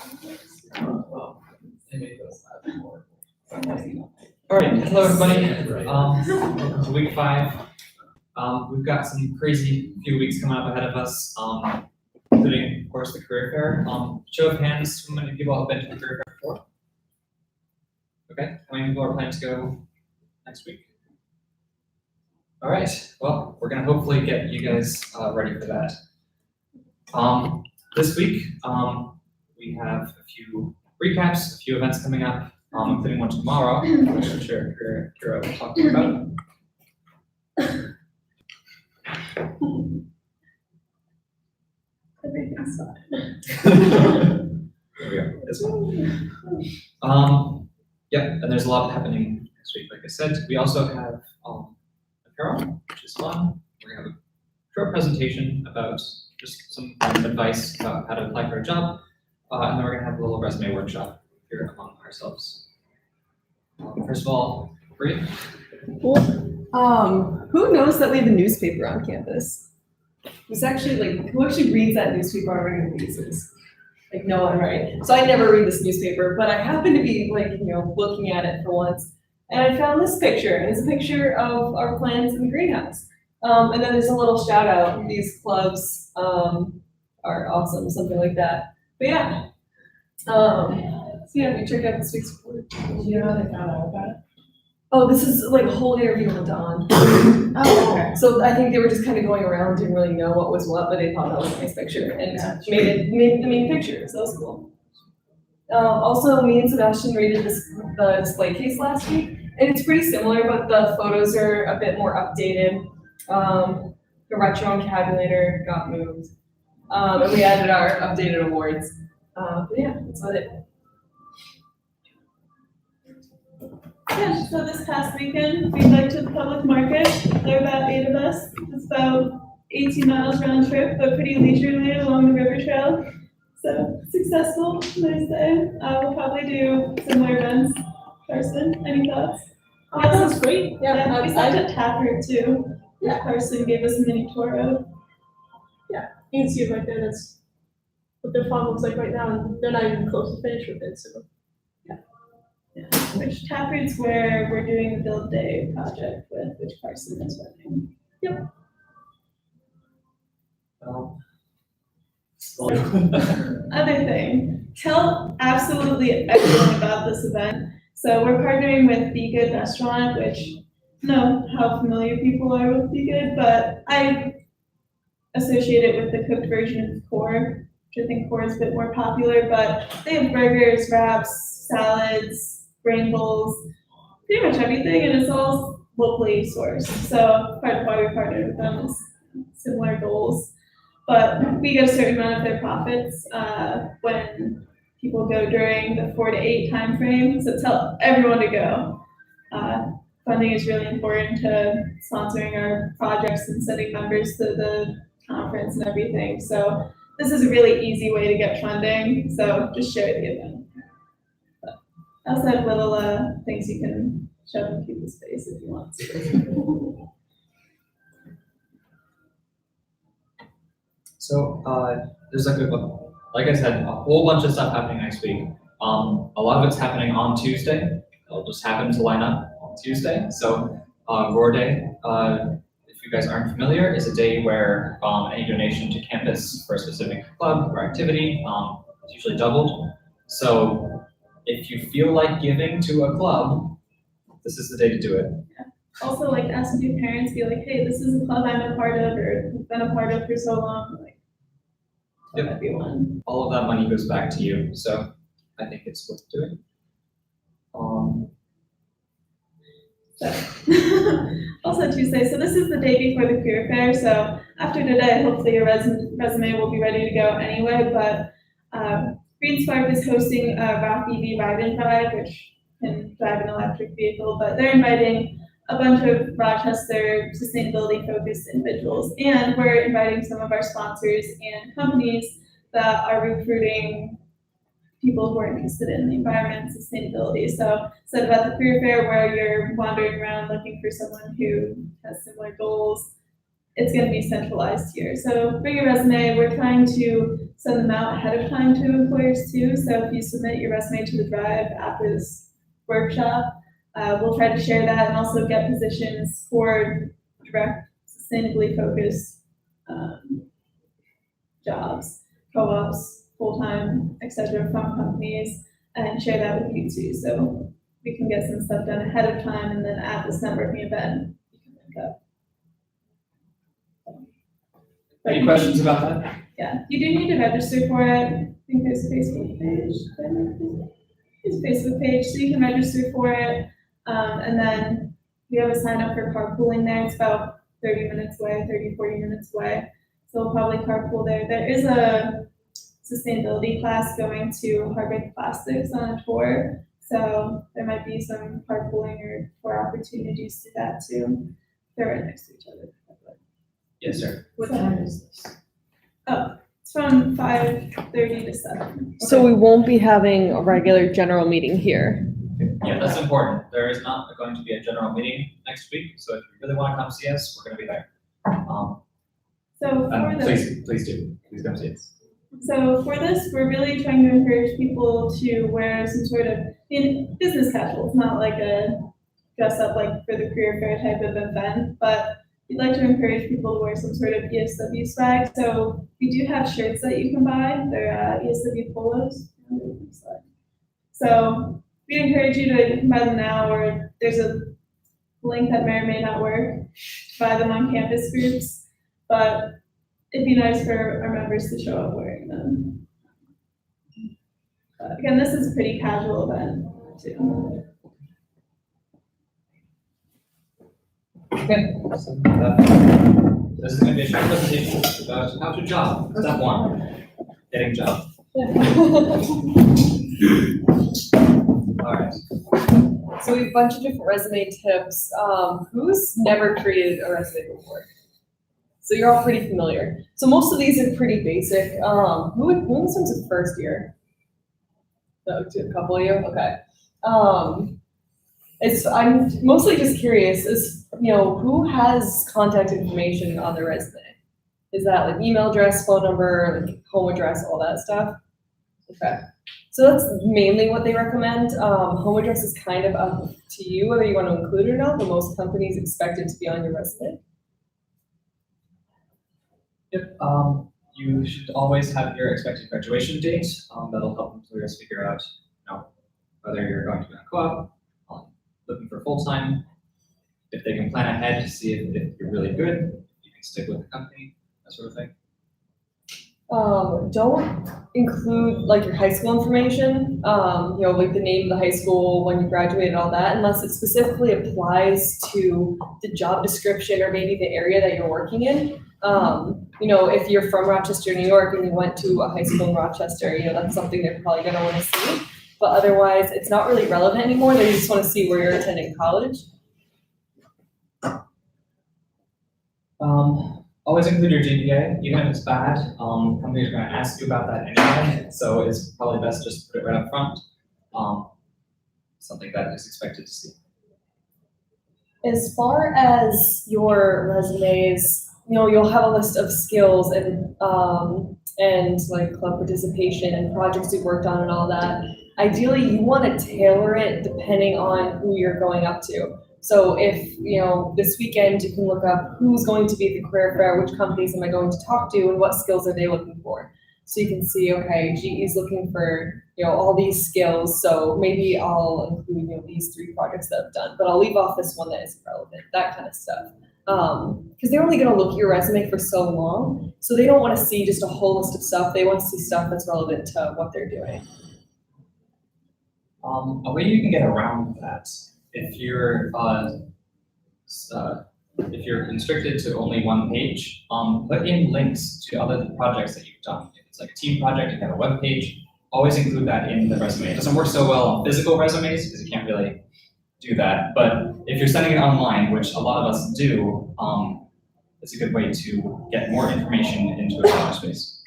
All right, hello everybody. It's week 5. We've got some crazy few weeks coming up ahead of us, including, of course, the career fair. Show of hands, how many people have been to the career fair before? Okay, how many people are planning to go next week? All right, well, we're gonna hopefully get you guys ready for that. This week, we have a few recaps, a few events coming up, including one tomorrow, which I'm sure Kira will talk more about. Everything's fine. There we go. This one. Yeah, and there's a lot happening next week. Like I said, we also have apparel, which is fun. We're gonna have a short presentation about just some advice about how to apply for a job, and then we're gonna have a little resume workshop here among ourselves. First of all, Bree. Who knows that we have a newspaper on campus? Who actually reads that newspaper on a regular basis? Like no one, right? So I never read this newspaper, but I happened to be looking at it for once, and I found this picture, and it's a picture of our plants in the greenhouse. And then there's a little shout out, these clubs are awesome, something like that. But yeah. So yeah, we check out this week's report. Do you know how they found out about it? Oh, this is like a whole interview with Don. Oh, okay. So I think they were just kind of going around, didn't really know what was what, but they thought that was a nice picture and made the main picture, so that was cool. Also, me and Sebastian rated the display case last week, and it's pretty similar, but the photos are a bit more updated. The retro encabulator got moved, and we added our updated awards. But yeah, that's about it. Yeah, so this past weekend, we went to the public market. There were about 8 of us. It's about 18 miles round trip, but pretty leisurely along the river trail. So successful, nice day. We'll probably do similar events. Carson, any thoughts? Oh, that sounds great. Yeah, we stopped at Taproot too. Yeah, Carson gave us a mini tour of. You can see it right there, that's what their farm looks like right now, and they're not even close to finish with it, so. Yeah, which Taproot's where we're doing the Build Day project with, which Carson is running. Other thing, tell absolutely everyone about this event. So we're partnering with Be Good Restaurant, which I don't know how familiar people are with Be Good, but I associate it with the cooked version of Core, which I think Core is a bit more popular, but they have burgers, wraps, salads, grain bowls, pretty much everything, and it's all locally sourced. So part of why we partnered with them is similar goals. But we get a certain amount of their profits when people go during the 4 to 8 time frame. So tell everyone to go. Funding is really important to sponsoring our projects and sending members to the conference and everything. So this is a really easy way to get funding. So just share the event. I also have little things you can shove in people's face if you want to. So there's like I said, a whole bunch of stuff happening next week. A lot of it's happening on Tuesday. It'll just happen to line up on Tuesday. So Roar Day, if you guys aren't familiar, is a day where any donation to campus for a specific club or activity is usually doubled. So if you feel like giving to a club, this is the day to do it. Also, like ask your parents, be like, hey, this is a club I'm a part of or been a part of for so long. Like, tell everyone. All of that money goes back to you, so I think it's worth doing. Also Tuesday, so this is the day before the career fair. So after today, hopefully your resume will be ready to go anyway. But Green Spark is hosting a Rock EV Ride and Drive, which can drive an electric vehicle, but they're inviting a bunch of Rochester sustainability-focused individuals, and we're inviting some of our sponsors and companies that are recruiting people who are interested in the environment and sustainability. So instead of at the career fair where you're wandering around looking for someone who has similar goals, it's gonna be centralized here. So bring your resume, we're trying to send them out ahead of time to employers too. So if you submit your resume to the drive after this workshop, we'll try to share that and also get positions for direct, sustainably focused jobs, co-ops, full-time, et cetera, from companies, and share that with you too. So we can get some stuff done ahead of time, and then at this networking event, you can link up. Any questions about that? Yeah, you do need to register for it. I think there's a Facebook page. There's a Facebook page, so you can register for it. And then we have a sign up for carpooling there. It's about 30 minutes away, 40 minutes away. So we'll probably carpool there. There is a sustainability class going to Harvard Plastics on a tour. So there might be some carpooling or tour opportunities to that too. They're right next to each other. Yes, sir. What time is this? It's from 5:30 to 7. So we won't be having a regular general meeting here. Yeah, that's important. There is not going to be a general meeting next week, so if you really want to come see us, we're gonna be there. So for And the please do. Please come see us. So for this, we're really trying to encourage people to wear some sort of business casual. It's not like a dress up like for the career fair type of event, but we'd like to encourage people to wear some sort of ESW swag. So we do have shirts that you can buy. They're ESW polos. So we encourage you to buy them now, or there's a link that may or may not work to buy them on campus groups. But it'd be nice for our members to show up wearing them. But again, this is a pretty casual event too. Okay. So, this is gonna be a short presentation about how to job. Step 1, getting job. Alright. So we have a bunch of different resume tips. Who's never created a resume before? So you're all pretty familiar. So most of these are pretty basic. Who in this one's a first year? No, a couple of you, okay. I'm mostly just curious, who has contact information on their resume? Is that like email address, phone number, like home address, all that stuff? Okay. So that's mainly what they recommend. Home address is kind of up to you whether you want to include it or not, but most companies expect it to be on your resume. Yep, you should always have your expected graduation date. That'll help employers figure out, whether you're going to be on co-op, looking for full-time, if they can plan ahead to see if you're really good, if you can stick with the company, that sort of thing. Don't include like your high school information, like the name of the high school, when you graduated, all that, unless it specifically applies to the job description or maybe the area that you're working in. If you're from Rochester, New York, and you went to a high school in Rochester, that's something they're probably gonna wanna see. But otherwise, it's not really relevant anymore. They just wanna see where you're attending college. Always include your GPA, even if it's bad. Companies are gonna ask you about that anyway, so it's probably best just to put it right up front. Something that is expected to see. As far as your resumes, you'll have a list of skills and like club participation and projects you've worked on and all that. Ideally, you want to tailor it depending on who you're going up to. So if, this weekend you can look up who's going to be at the career fair, which companies am I going to talk to, and what skills are they looking for? So you can see, okay, GE's looking for, all these skills, so maybe I'll include, these 3 projects that I've done, but I'll leave off this one that isn't relevant, that kind of stuff. Because they're only going to look at your resume for so long, so they don't want to see just a whole list of stuff. They want to see stuff that's relevant to what they're doing. A way you can get around that, if you're constricted to only one page, put in links to other projects that you've done. If it's like a team project, you have a web page, always include that in the resume. It doesn't work so well on physical resumes because you can't really do that. But if you're sending it online, which a lot of us do, it's a good way to get more information into a knowledge base.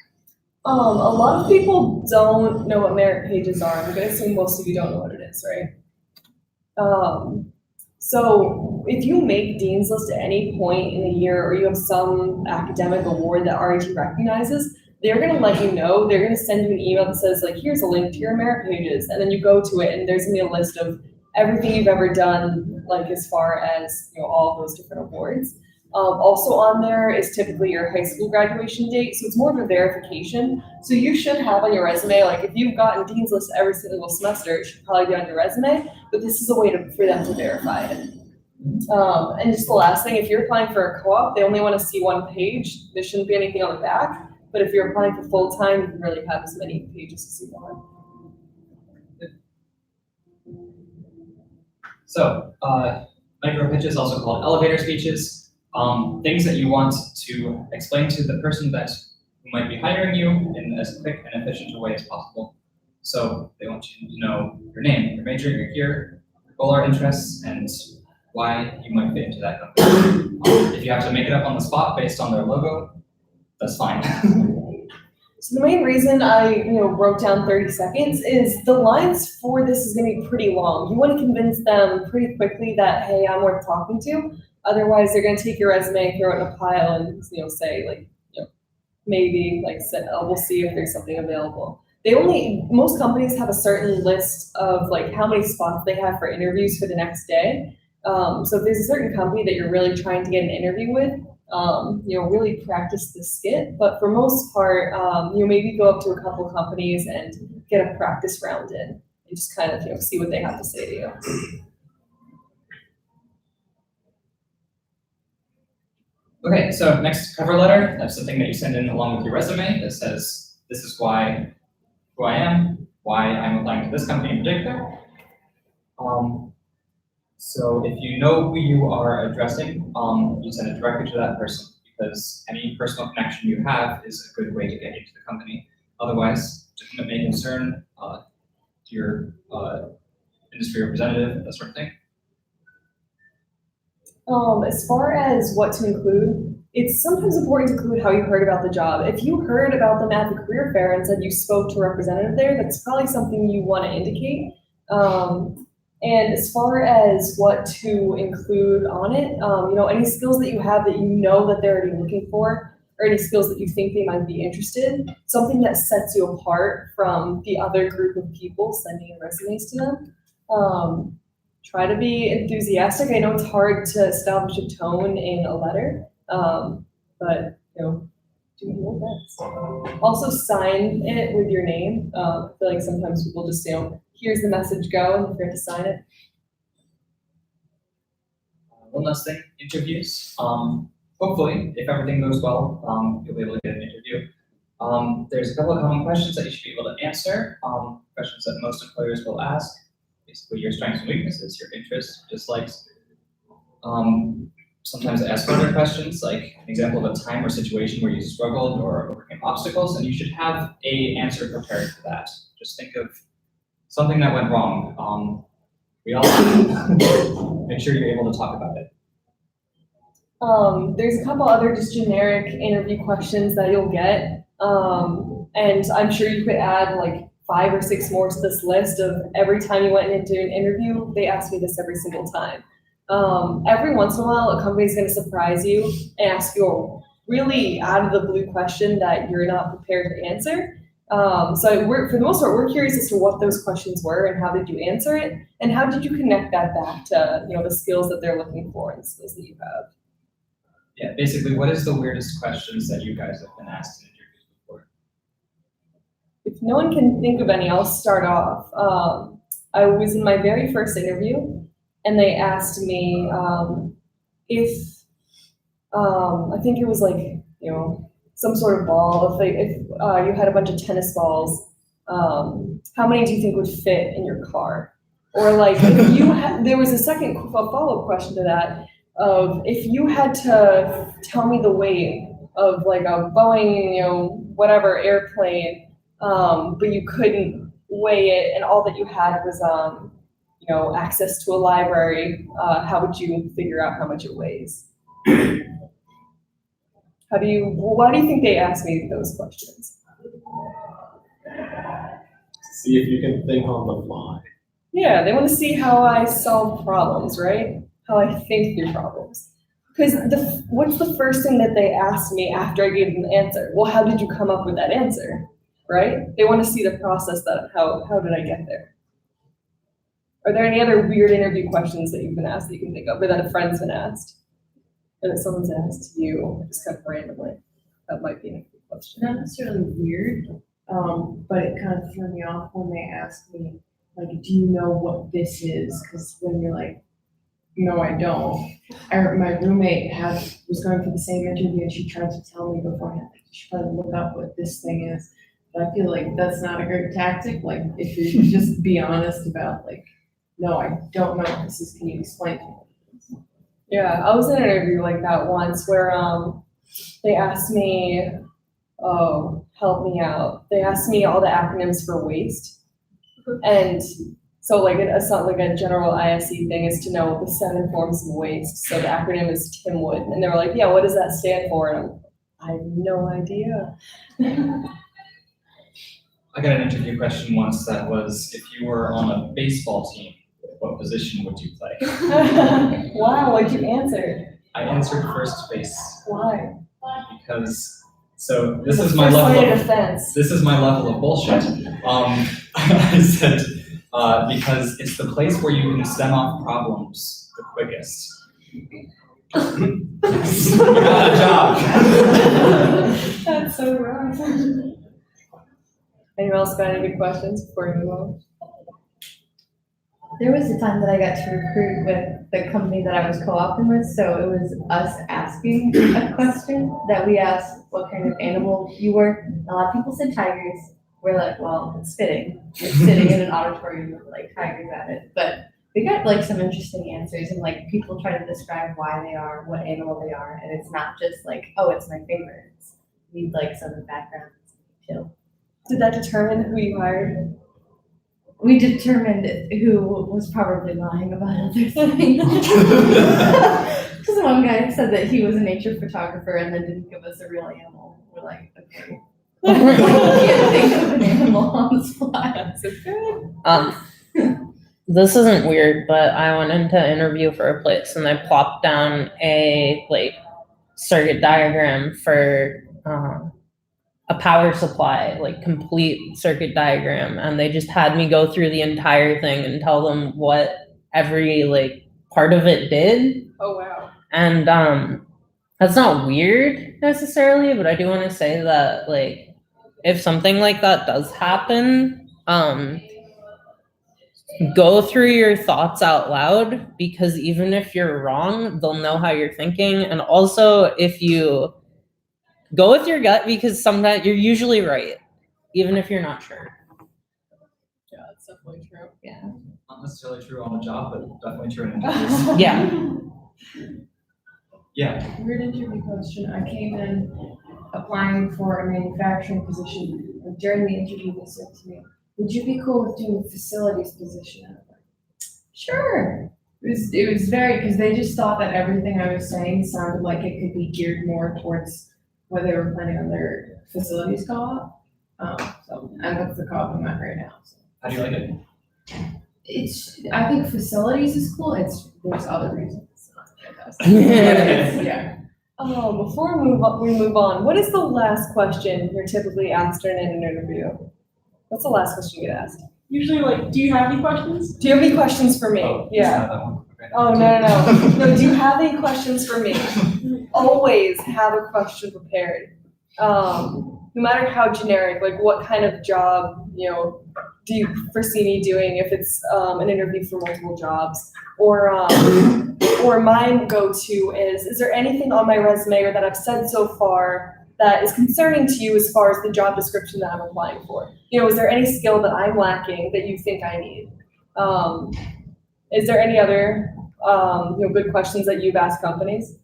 A lot of people don't know what merit pages are. I'm gonna assume most of you don't know what it is, right? So if you make Dean's List at any point in the year, or you have some academic award that RIT recognizes, they're gonna let you know, they're gonna send you an email that says like, here's a link to your merit pages, and then you go to it and there's gonna be a list of everything you've ever done, like as far as, all of those different awards. Also on there is typically your high school graduation date, so it's more of a verification. So you should have on your resume, like if you've gotten Dean's List every single semester, it should probably be on your resume, but this is a way for them to verify it. And just the last thing, if you're applying for a co-op, they only want to see one page. There shouldn't be anything on the back, but if you're applying for full-time, you can really have as many pages as you want. So, micro pitches, also called elevator speeches, things that you want to explain to the person who might be hiring you in as quick and efficient a way as possible. So they want you to know your name, your major, your year, your goal or interests, and why you might fit into that company. If you have to make it up on the spot based on their logo, that's fine. So the main reason I, wrote down 30 seconds is the lines for this is going to be pretty long. You want to convince them pretty quickly that, hey, I'm worth talking to. Otherwise, they're going to take your resume, throw it in a pile, and say like, maybe like we'll see if there's something available. Most companies have a certain list of like how many spots they have for interviews for the next day. So if there's a certain company that you're really trying to get an interview with, really practice the skit. But for most part, maybe go up to a couple companies and get a practice round in and just kind of, see what they have to say to you. Okay, so next, cover letter. That's the thing that you send in along with your resume that says, this is who I am, why I'm applying to this company in particular. So if you know who you are addressing, you send it directly to that person, because any personal connection you have is a good way to get into the company. Otherwise, it may concern your industry representative, that sort of thing. As far as what to include, it's sometimes important to include how you heard about the job. If you heard about them at the career fair and said you spoke to a representative there, that's probably something you want to indicate. And as far as what to include on it, any skills that you have that that they're already looking for, or any skills that you think they might be interested in, something that sets you apart from the other group of people sending resumes to them. Try to be enthusiastic. I know it's hard to establish a tone in a letter, but do your best. Also sign it with your name. I feel like sometimes people just here's the message, go, and forget to sign it. One last thing, interviews. Hopefully, if everything goes well, you'll be able to get an interview. There's a couple of common questions that you should be able to answer, questions that most employers will ask. Basically, your strengths and weaknesses, your interests, dislikes. Sometimes ask other questions, like an example of a time or situation where you struggled or overcame obstacles, and you should have an answer prepared for that. Just think of something that went wrong. We all make sure you're able to talk about it. There's a couple other just generic interview questions that you'll get, and I'm sure you could add like 5 or 6 more to this list of every time you went into an interview, they ask me this every single time. Every once in a while, a company's going to surprise you and ask you a really out of the blue question that you're not prepared to answer. So for the most part, we're curious as to what those questions were and how did you answer it, and how did you connect that back to the skills that they're looking for and the skills that you have. Yeah, basically, what is the weirdest questions that you guys have been asked in interviews before? If no one can think of any, I'll start off. I was in my very first interview, and they asked me if I think it was like some sort of ball. If you had a bunch of tennis balls, how many do you think would fit in your car? Or like if you there was a second follow-up question to that of if you had to tell me the weight of like a Boeing, whatever airplane, but you couldn't weigh it, and all that you had was access to a library, how would you figure out how much it weighs? Why do you think they ask me those questions? See if you can think on the fly. Yeah, they want to see how I solve problems, right? how I think through problems. Because what's the first thing that they asked me after I gave them the answer? Well, how did you come up with that answer, right? They want to see the process that, how did I get there? Are there any other weird interview questions that you've been asked that you can think of, or that a friend's been asked? Or that someone's asked you, just kind of randomly? That might be an interview question. Not necessarily weird, but it kind of threw me off when they asked me, like, do you know what this is? Because when you're like, no, I don't. My roommate was going for the same interview and she tried to tell me beforehand, like, you should probably look up what this thing is. But I feel like that's not a great tactic. Like, if you just be honest about, like, no, I don't know what this is. Can you explain to me? Yeah, I was in an interview like that once where they asked me, oh, help me out. They asked me all the acronyms for waste. And so like a general ISE thing is to know the 7 forms of waste. So the acronym is TIMWOOD. And they were like, yeah, what does that stand for? And I have no idea. I got an interview question once that was, if you were on a baseball team, what position would you play? Wow, what'd you answer? I answered first base Why? because, so this is my First line level of of, defense. this is my level of bullshit. I said, because it's the place where you can stem off problems the quickest. Got a job. That's so wrong. Anyone else got any good questions before we move on? There was a time that I got to recruit with the company that I was co-opting with, so it was us asking a question that we asked what kind of animal you were. A lot of people said tigers. We're like, well, it's fitting. You're sitting in an auditorium with like tigers at it. But we got like some interesting answers, and like people try to describe why they are, what animal they are, and it's not just like, oh, it's my favorite. We need like some background too. Did that determine who you hired? We determined who was probably lying about other things. Because one guy said that he was a nature photographer and then didn't give us a real animal. We're like, okay. We can't think of an animal on the spot. That's good. This isn't weird, but I went into interview for a place and I plopped down a like circuit diagram for a power supply, like complete circuit diagram, and they just had me go through the entire thing and tell them what every like part of it did. Oh wow. And that's not weird necessarily, but I do want to say that like if something like that does happen, go through your thoughts out loud, because even if you're wrong, they'll know how you're thinking. And also if you go with your gut, because sometimes you're usually right, even if you're not sure. Yeah, that's definitely true. Yeah. Not necessarily true on the job, but definitely true in interviews. Yeah. Yeah. Weird interview question. I came in applying for a manufacturing position. And during the interview, they said to me, would you be cool with doing a facilities position? And I'm like, sure. It was very, because they just thought that everything I was saying sounded like it could be geared more towards what they were planning on their facilities co-op. And that's the co-op I'm at right now. So. How do you like it? I think facilities is cool. There's other reasons it's not fantastic. Yeah. Before we move on, what is the last question you're typically asked in an interview? What's the last question you get asked? Usually, like, do you have any questions? Do you have any questions for me? Oh, Yeah. not that one. Okay. Oh, no. No, do you have any questions for me? Always have a question prepared. No matter how generic, like what kind of job, do you foresee me doing if it's an interview for multiple jobs? Or my go-to is there anything on my resume or that I've said so far that is concerning to you as far as the job description that I'm applying for? Is there any skill that I'm lacking that you think I need? Is there any other good questions that you've asked companies?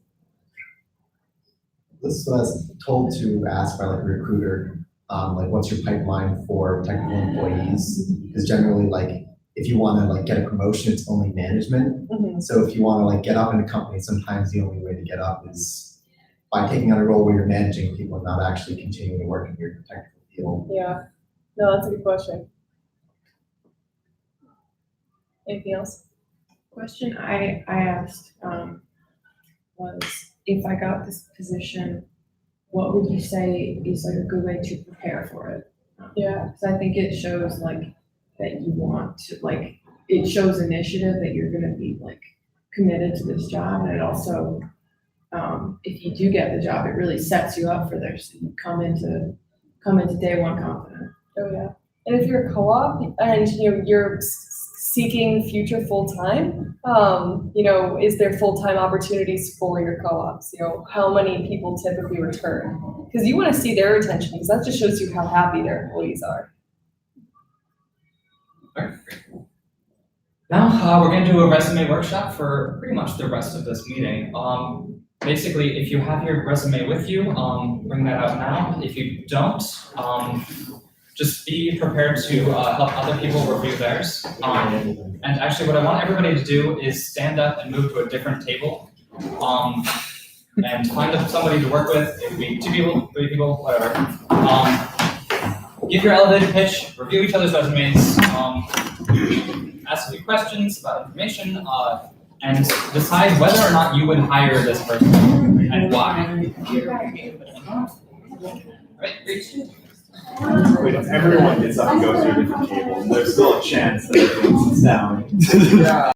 This is what I was told to ask by like a recruiter, like what's your pipeline for technical employees? Because generally, like if you want to like get a promotion, it's only management. Mm-hmm. So if you want to like get up in a company, sometimes the only way to get up is by taking on a role where you're managing people and not actually continuing to work in your technical field. Yeah, no, that's a good question. Anything else? Question I asked, was if I got this position, what would you say is like a good way to prepare for it? Yeah. Cause I think it shows like that you want to, like, it shows initiative that you're gonna be like committed to this job, and it also, if you do get the job, it really sets you up for this. You come into day one confident. Oh, yeah. And if you're a co-op and, you're seeking future full-time, is there full-time opportunities for your co-ops? How many people typically return? Because you want to see their retention, because that just shows you how happy their employees are. Now, we're gonna do a resume workshop for pretty much the rest of this meeting. Basically, if you have your resume with you, bring that out now. If you don't, just be prepared to help other people review theirs. And actually, what I want everybody to do is stand up and move to a different table. And find somebody to work with. It could be 2 people, 3 people, whatever. Give your elevator pitch, review each other's resumes, ask a few questions about information, and decide whether or not you would hire this person and why. Right, great. Wait, if everyone gets up and goes to a different table, there's still a chance that everyone sits down.